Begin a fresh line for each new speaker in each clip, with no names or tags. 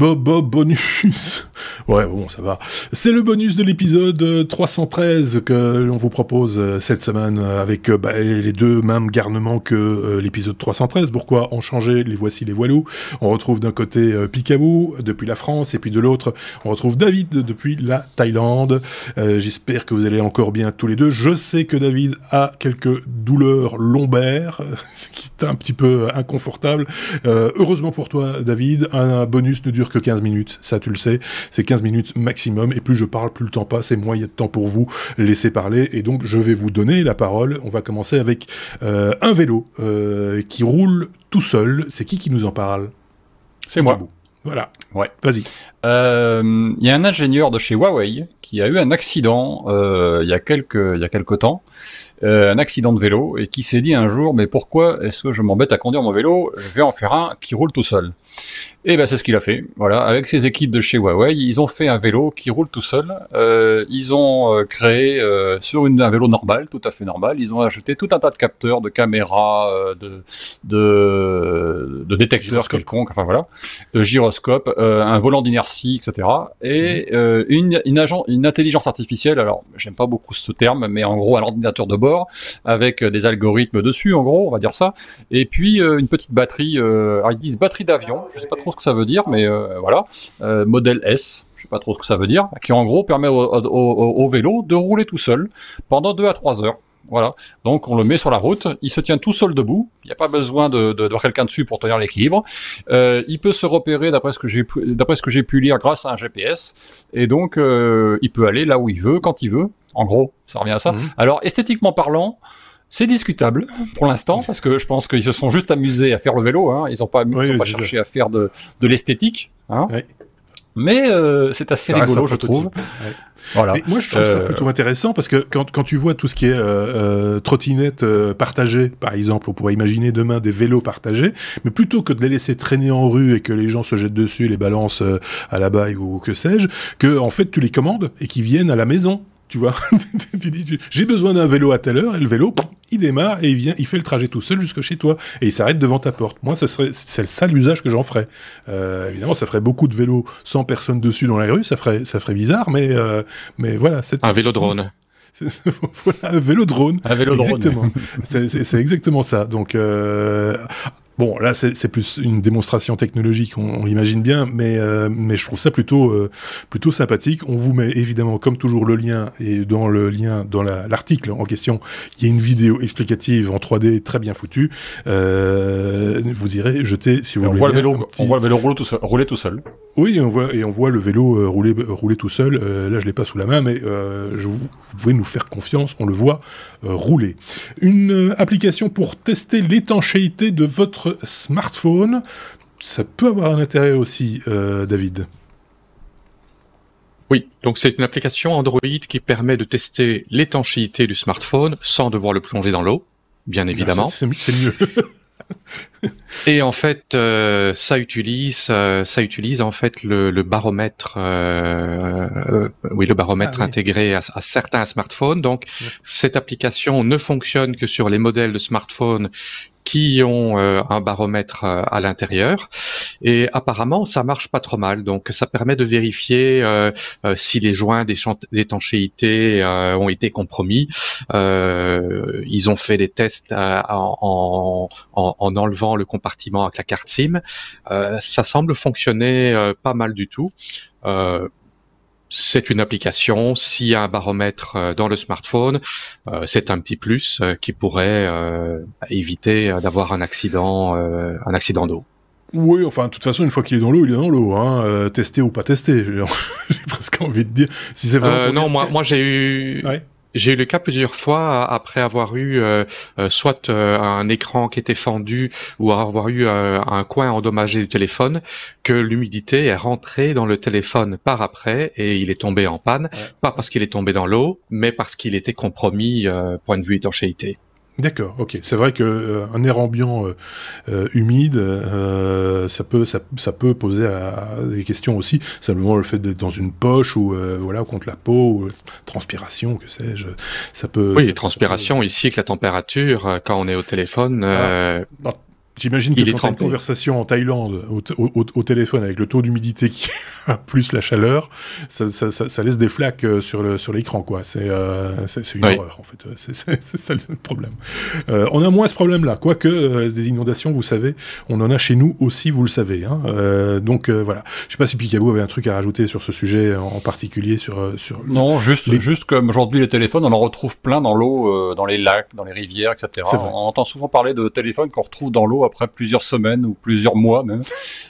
bonus. Ouais, bon, ça va. C'est le bonus de l'épisode 313 que l'on vous propose cette semaine avec les deux mêmes garnements que l'épisode 313. Pourquoi en changer? Les voici les voilous. On retrouve d'un côté Picaboo depuis la France et puis de l'autre, on retrouve David depuis la Thaïlande. J'espère que vous allez encore bien tous les deux. Je sais que David a quelques douleurs lombaires, ce qui est un petit peu inconfortable. Heureusement pour toi, David, un bonus ne dure que 15 minutes. Ça, tu le sais. C'est 15 minutes maximum. Et plus je parle, plus le temps passe. Et moins il y a de temps pour vous laisser parler. Et donc, je vais vous donner la parole. On va commencer avec un vélo qui roule tout seul. C'est qui nous en parle?
C'est moi.
Voilà.
Ouais.
Vas-y.
Il y a un ingénieur de chez Huawei qui a eu un accident il y a quelque temps. Un accident de vélo, et qui s'est dit un jour, mais pourquoi est-ce que je m'embête à conduire mon vélo? Je vais en faire un qui roule tout seul. Et ben c'est ce qu'il a fait. Voilà, avec ses équipes de chez Huawei, ils ont fait un vélo qui roule tout seul. Ils ont créé sur un vélo normal, tout à fait normal, ils ont ajouté tout un tas de capteurs, de caméras, de détecteurs quelconques, enfin voilà, de gyroscopes, un volant d'inertie, etc. Et une intelligence artificielle. Alors j'aime pas beaucoup ce terme, mais en gros un ordinateur de bord avec des algorithmes dessus, en gros, on va dire ça. Et puis une petite batterie. Alors ils disent batterie d'avion. Je sais pas trop ce que ça veut dire, mais voilà, modèle S, je sais pas trop ce que ça veut dire, qui en gros permet au vélo de rouler tout seul pendant 2 à 3 heures. Voilà, donc on le met sur la route, il se tient tout seul debout, il n'y a pas besoin d'avoir quelqu'un dessus pour tenir l'équilibre. Il peut se repérer d'après ce que j'ai pu lire grâce à un GPS, et donc il peut aller là où il veut, quand il veut. En gros, ça revient à ça. Alors esthétiquement parlant, c'est discutable pour l'instant, parce que je pense qu'ils se sont juste amusés à faire le vélo, hein. Ils n'ont pas cherché à faire de l'esthétique, hein. Oui. Mais c'est assez rigolo, je trouve. Ouais. Voilà.
Mais moi, je trouve ça plutôt intéressant parce que quand tu vois tout ce qui est trottinette partagée, par exemple, on pourrait imaginer demain des vélos partagés, mais plutôt que de les laisser traîner en rue et que les gens se jettent dessus, les balancent à la baille ou que sais-je, que en fait tu les commandes et qu'ils viennent à la maison. Tu vois, tu dis, j'ai besoin d'un vélo à telle heure, et le vélo, il démarre et il fait le trajet tout seul jusque chez toi, et il s'arrête devant ta porte. Moi, c'est ça l'usage que j'en ferais. Évidemment, ça ferait beaucoup de vélos sans personne dessus dans la rue, ça ferait bizarre, mais voilà.
Un vélo drone.
Voilà, un vélo drone.
Un vélo drone.
Exactement. C'est exactement ça. Donc, bon, là, c'est plus une démonstration technologique, on l'imagine bien, mais je trouve ça plutôt sympathique. On vous met évidemment, comme toujours, le lien, et dans l'article en question, il y a une vidéo explicative en 3D très bien foutue. Vous irez jeter, si vous voulez.
On voit le vélo rouler tout seul.
Oui, on voit le vélo rouler tout seul. Là, je l'ai pas sous la main, mais vous pouvez nous faire confiance, on le voit rouler. Une application pour tester l'étanchéité de votre smartphone, ça peut avoir un intérêt aussi, David.
Oui, donc c'est une application Android qui permet de tester l'étanchéité du smartphone sans devoir le plonger dans l'eau, bien évidemment.
C'est mieux.
Et en fait, ça utilise en fait le baromètre, le baromètre intégré à certains smartphones. Donc, cette application ne fonctionne que sur les modèles de smartphones qui ont un baromètre à l'intérieur, et apparemment ça marche pas trop mal. Donc ça permet de vérifier si les joints d'étanchéité ont été compromis. Ils ont fait des tests en enlevant le compartiment avec la carte SIM. Ça semble fonctionner pas mal du tout. C'est une application, s'il y a un baromètre dans le smartphone, c'est un petit plus qui pourrait éviter d'avoir un accident d'eau.
Oui, enfin, de toute façon, une fois qu'il est dans l'eau, il est dans l'eau, hein. Testé ou pas testé, j'ai presque envie de dire. Si c'est vraiment
non, moi j'ai eu... Ouais. J'ai eu le cas plusieurs fois après avoir eu soit un écran qui était fendu ou avoir eu un coin endommagé du téléphone, que l'humidité est rentrée dans le téléphone par après et il est tombé en panne, pas parce qu'il est tombé dans l'eau, mais parce qu'il était compromis point de vue étanchéité.
D'accord, ok. C'est vrai que un air ambiant humide, ça peut poser des questions aussi. Simplement le fait d'être dans une poche ou voilà, contre la peau, ou transpiration, que sais-je, ça peut.
Oui, les transpirations ici avec la température quand on est au téléphone.
J'imagine que
Il est
quand tu as une
trempé.
conversation en Thaïlande au téléphone avec le taux d'humidité qui plus la chaleur, ça laisse des flaques sur l'écran, quoi. C'est une horreur, en fait. C'est ça le problème. On a moins ce problème-là, quoique des inondations, vous savez, on en a chez nous aussi, vous le savez. Hein. Donc voilà. Je sais pas si Picaboo avait un truc à rajouter sur ce sujet en particulier sur
Non, juste comme aujourd'hui les téléphones, on en retrouve plein dans l'eau, dans les lacs, dans les rivières, etc.
C'est vrai.
On entend souvent parler de téléphones qu'on retrouve dans l'eau après plusieurs semaines ou plusieurs mois même,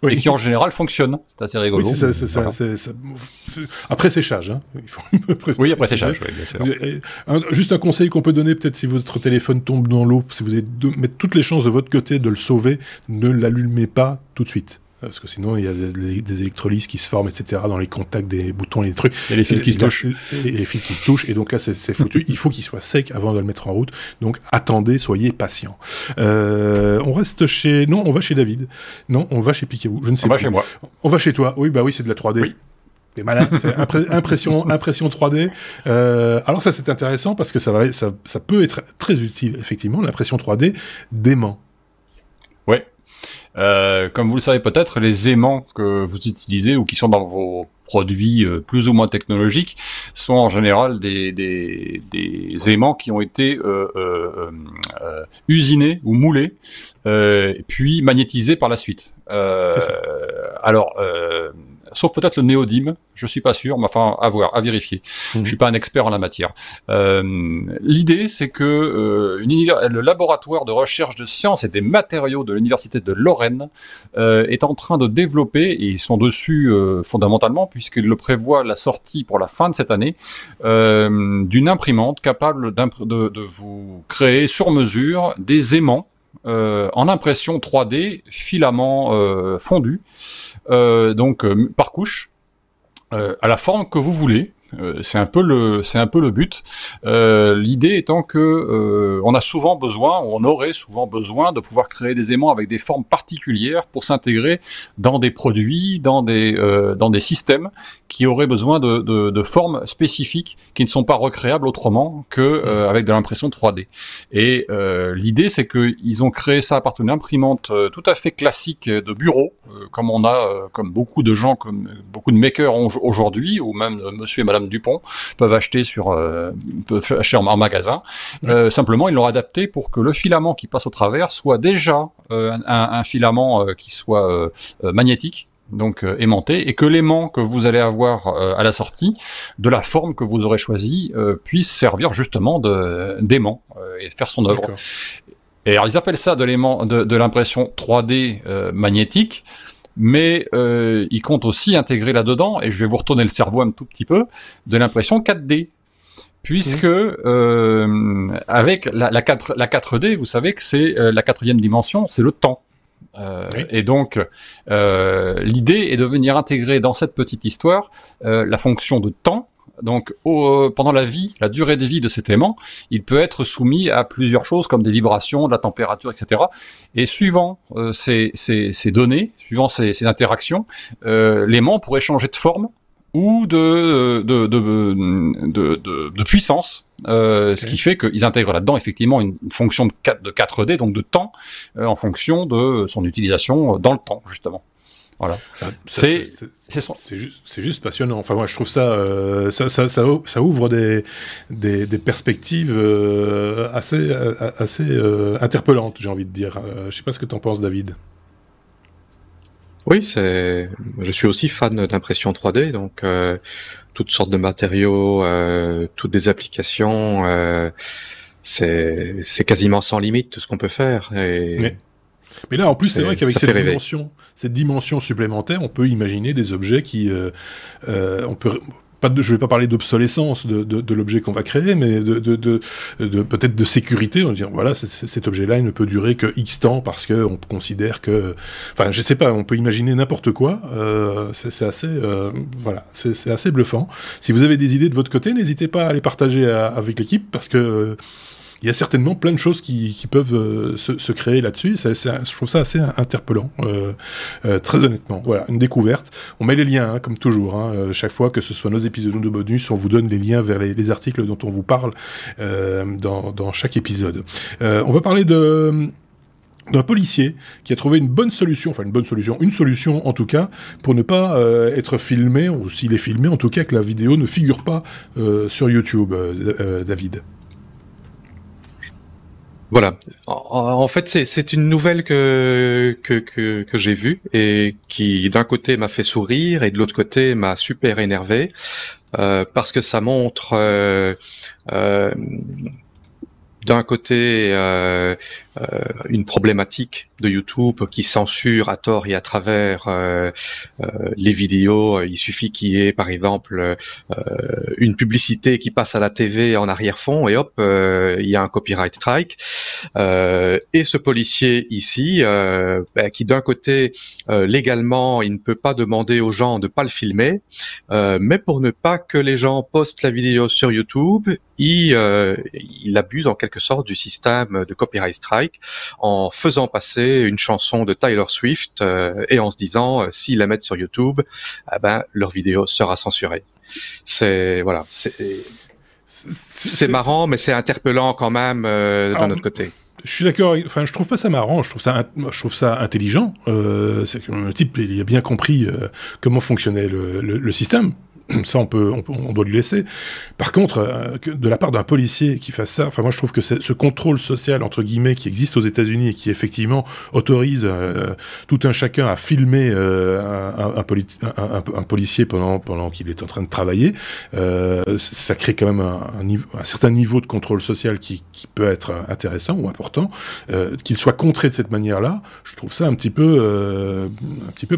Oui.
et qui en général fonctionnent. C'est assez rigolo.
Oui,
Voilà.
après séchage. Hein.
Oui, après séchage, oui, bien sûr.
Juste un conseil qu'on peut donner, peut-être si votre téléphone tombe dans l'eau, si vous avez mettre toutes les chances de votre côté de le sauver, ne l'allumez pas tout de suite. Parce que sinon, il y a des électrolyses qui se forment, etc., dans les contacts des boutons et des trucs.
Et les fils qui se touchent.
Et les fils qui se touchent. Et donc là, c'est foutu. Il faut qu'il soit sec avant de le mettre en route. Donc, attendez, soyez patient. On reste chez... Non, on va chez David. Non, on va chez Picaboo. Je ne sais
On
pas.
va chez moi.
On va chez toi. Oui, bah oui, c'est de la 3D.
Oui.
T'es malin. C'est impression 3D. Alors ça, c'est intéressant parce que ça peut être très utile, effectivement, l'impression 3D d'aimant.
Ouais. Comme vous le savez peut-être, les aimants que vous utilisez ou qui sont dans vos produits plus ou moins technologiques sont en général des aimants qui ont été usinés ou moulés, puis magnétisés par la suite. Alors, sauf peut-être le néodyme, je suis pas sûr, mais enfin à vérifier. Je suis pas un expert en la matière. L'idée, c'est que le laboratoire de recherche de sciences et des matériaux de l'université de Lorraine est en train de développer, et ils sont dessus fondamentalement, puisqu'ils le prévoient la sortie pour la fin de cette année, d'une imprimante capable de vous créer sur mesure des aimants en impression 3D, filaments fondus, donc par couche, à la forme que vous voulez. C'est un peu le but. L'idée étant que on a souvent besoin, ou on aurait souvent besoin de pouvoir créer des aimants avec des formes particulières pour s'intégrer dans des produits, dans des systèmes qui auraient besoin de formes spécifiques qui ne sont pas recréables autrement que avec de l'impression 3D. Et l'idée, c'est qu'ils ont créé ça à partir d'une imprimante tout à fait classique de bureau, comme on a, comme beaucoup de gens, comme beaucoup de makers ont aujourd'hui, ou même Monsieur et Madame Dupont peuvent acheter en magasin. Simplement, ils l'ont adapté pour que le filament qui passe au travers soit déjà un filament qui soit magnétique, donc aimanté, et que l'aimant que vous allez avoir à la sortie, de la forme que vous aurez choisie, puisse servir justement d'aimant et faire son œuvre. Et alors, ils appellent ça de l'impression 3D magnétique. Mais il compte aussi intégrer là-dedans, et je vais vous retourner le cerveau un tout petit peu, de l'impression 4D. Puisque avec la 4D, vous savez que c'est la quatrième dimension, c'est le temps. Et donc, l'idée est de venir intégrer dans cette petite histoire la fonction de temps. Donc, pendant la durée de vie de cet aimant, il peut être soumis à plusieurs choses comme des vibrations, de la température, etc. Et suivant ces données, suivant ces interactions, l'aimant pourrait changer de forme ou de puissance, ce qui fait qu'ils intègrent là-dedans effectivement une fonction de 4D, donc de temps, en fonction de son utilisation dans le temps, justement. Voilà. C'est
juste passionnant. Enfin, moi, je trouve ça ouvre des perspectives assez interpellantes, j'ai envie de dire. Je sais pas ce que tu en penses, David.
Oui, je suis aussi fan d'impression 3D, donc toutes sortes de matériaux, toutes des applications, c'est quasiment sans limite tout ce qu'on peut faire.
Mais là, en plus, c'est vrai qu'avec cette dimension supplémentaire, on peut imaginer des objets qui... je vais pas parler d'obsolescence de l'objet qu'on va créer, mais peut-être de sécurité. On va dire, voilà, cet objet-là, il ne peut durer que X temps parce qu'on considère que... Enfin, je sais pas, on peut imaginer n'importe quoi. C'est assez... voilà, c'est assez bluffant. Si vous avez des idées de votre côté, n'hésitez pas à les partager avec l'équipe parce que... il y a certainement plein de choses qui peuvent se créer là-dessus. Je trouve ça assez interpellant, très honnêtement. Voilà, une découverte. On met les liens, hein, comme toujours. Hein, chaque fois que ce soit nos épisodes ou nos bonus, on vous donne les liens vers les articles dont on vous parle dans chaque épisode. On va parler d'un policier qui a trouvé une solution en tout cas, pour ne pas être filmé, ou s'il est filmé, en tout cas que la vidéo ne figure pas sur YouTube, David.
Voilà. En fait, c'est une nouvelle que j'ai vue et qui, d'un côté, m'a fait sourire et de l'autre côté, m'a super énervé parce que ça montre d'un côté une problématique de YouTube qui censure à tort et à travers les vidéos. Il suffit qu'il y ait par exemple une publicité qui passe à la TV en arrière-fond et hop, il y a un copyright strike. Et ce policier ici, qui d'un côté légalement il ne peut pas demander aux gens de pas le filmer, mais pour ne pas que les gens postent la vidéo sur YouTube, il abuse en quelque sorte du système de copyright strike en faisant passer une chanson de Taylor Swift et en se disant s'ils la mettent sur YouTube, leur vidéo sera censurée. C'est marrant, mais c'est interpellant quand même d'un autre côté.
Je suis d'accord. Enfin, je trouve pas ça marrant. Je trouve ça intelligent. C'est que le type, il a bien compris comment fonctionnait le système. Ça, on doit lui laisser. Par contre, de la part d'un policier qui fasse ça, enfin, moi, je trouve que ce contrôle social, entre guillemets, qui existe aux États-Unis et qui, effectivement, autorise tout un chacun à filmer un policier pendant qu'il est en train de travailler, ça crée quand même un certain niveau de contrôle social qui peut être intéressant ou important. Qu'il soit contré de cette manière-là, je trouve ça un petit peu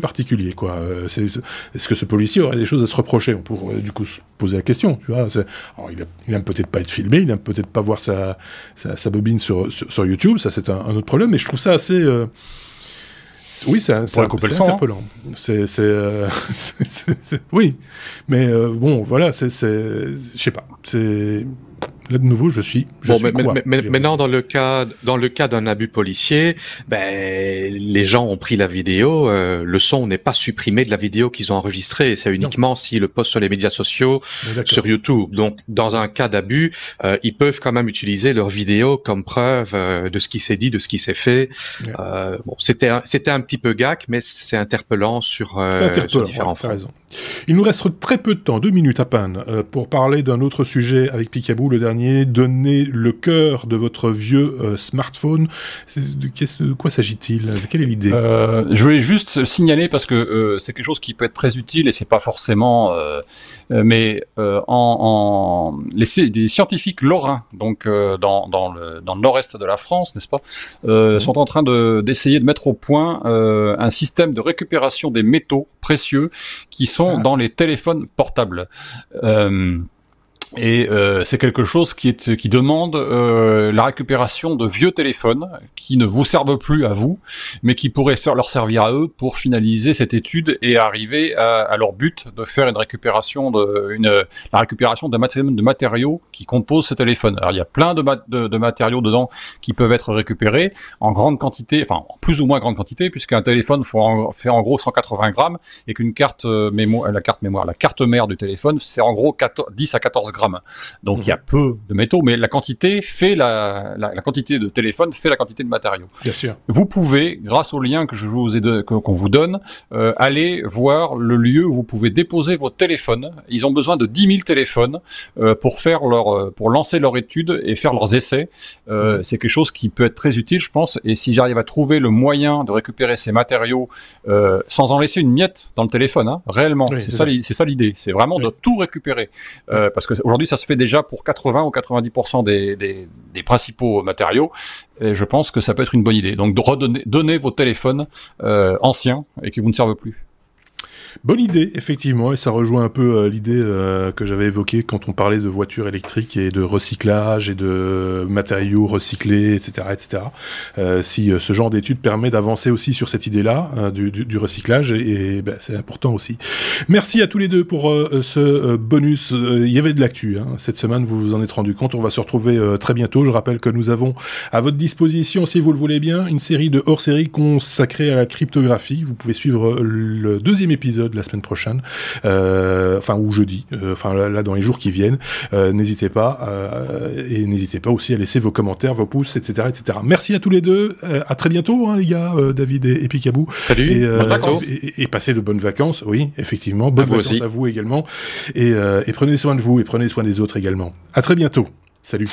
particulier, quoi. Est-ce que ce policier aurait des choses à se reprocher ? Pour du coup se poser la question, tu vois. Alors, il aime peut-être pas être filmé, il aime peut-être pas voir sa bobine sur YouTube, ça c'est un autre problème, mais je trouve ça assez... oui, c'est interpellant. Oui, mais bon, voilà, je sais pas, là de nouveau, je suis
mais maintenant dans le cas d'un abus policier, les gens ont pris la vidéo, le son n'est pas supprimé de la vidéo qu'ils ont enregistrée, c'est uniquement s'ils le postent sur les médias sociaux, sur YouTube. Donc dans un cas d'abus, ils peuvent quand même utiliser leur vidéo comme preuve de ce qui s'est dit, de ce qui s'est fait. C'était un petit peu gac, mais c'est interpellant sur différents fronts.
Il nous reste très peu de temps, 2 minutes à peine, pour parler d'un autre sujet avec Picaboo, le dernier. Donnez le cœur de votre vieux smartphone. De quoi s'agit-il ? Quelle est l'idée ?
Je voulais juste signaler parce que c'est quelque chose qui peut être très utile et c'est pas forcément. Mais des scientifiques lorrains, donc dans le nord-est de la France, n'est-ce pas, sont en train d'essayer de mettre au point un système de récupération des métaux précieux qui sont dans les téléphones portables. Et c'est quelque chose qui demande la récupération de vieux téléphones qui ne vous servent plus à vous, mais qui pourraient leur servir à eux pour finaliser cette étude et arriver à leur but de faire une récupération la récupération de matériaux qui composent ce téléphone. Alors il y a plein de matériaux dedans qui peuvent être récupérés en grande quantité, enfin en plus ou moins grande quantité, puisqu'un téléphone fait en gros 180 grammes et qu'une carte mère du téléphone, c'est en gros 10 à 14 grammes. Donc il y a peu de métaux, mais la quantité fait la quantité de téléphone fait la quantité de matériaux.
Bien sûr.
Vous pouvez, grâce au lien qu'on vous donne, aller voir le lieu où vous pouvez déposer vos téléphones. Ils ont besoin de 10 000 téléphones pour lancer leur étude et faire leurs essais. C'est quelque chose qui peut être très utile, je pense. Et si j'arrive à trouver le moyen de récupérer ces matériaux sans en laisser une miette dans le téléphone, réellement, oui, c'est ça l'idée. C'est vraiment de tout récupérer, parce que aujourd'hui, ça se fait déjà pour 80 ou 90% des principaux matériaux. Et je pense que ça peut être une bonne idée. Donc, donner vos téléphones anciens et qui vous ne servent plus.
Bonne idée, effectivement, et ça rejoint un peu l'idée que j'avais évoquée quand on parlait de voitures électriques et de recyclage et de matériaux recyclés, etc., etc. Si ce genre d'études permet d'avancer aussi sur cette idée-là du recyclage, c'est important aussi. Merci à tous les deux pour ce bonus. Il y avait de l'actu cette semaine, vous vous en êtes rendu compte. On va se retrouver très bientôt. Je rappelle que nous avons à votre disposition, si vous le voulez bien, une série de hors-série consacrée à la cryptographie. Vous pouvez suivre le 2e épisode épisode la semaine prochaine, ou jeudi, là dans les jours qui viennent. N'hésitez pas, et n'hésitez pas aussi à laisser vos commentaires, vos pouces, etc., etc. Merci à tous les deux, à très bientôt, hein, les gars, David et Picaboo.
Salut, bonnes vacances.
Et passez de bonnes vacances, oui, effectivement, bonnes vacances aussi. À vous également, et prenez soin de vous, et prenez soin des autres également. À très bientôt, salut.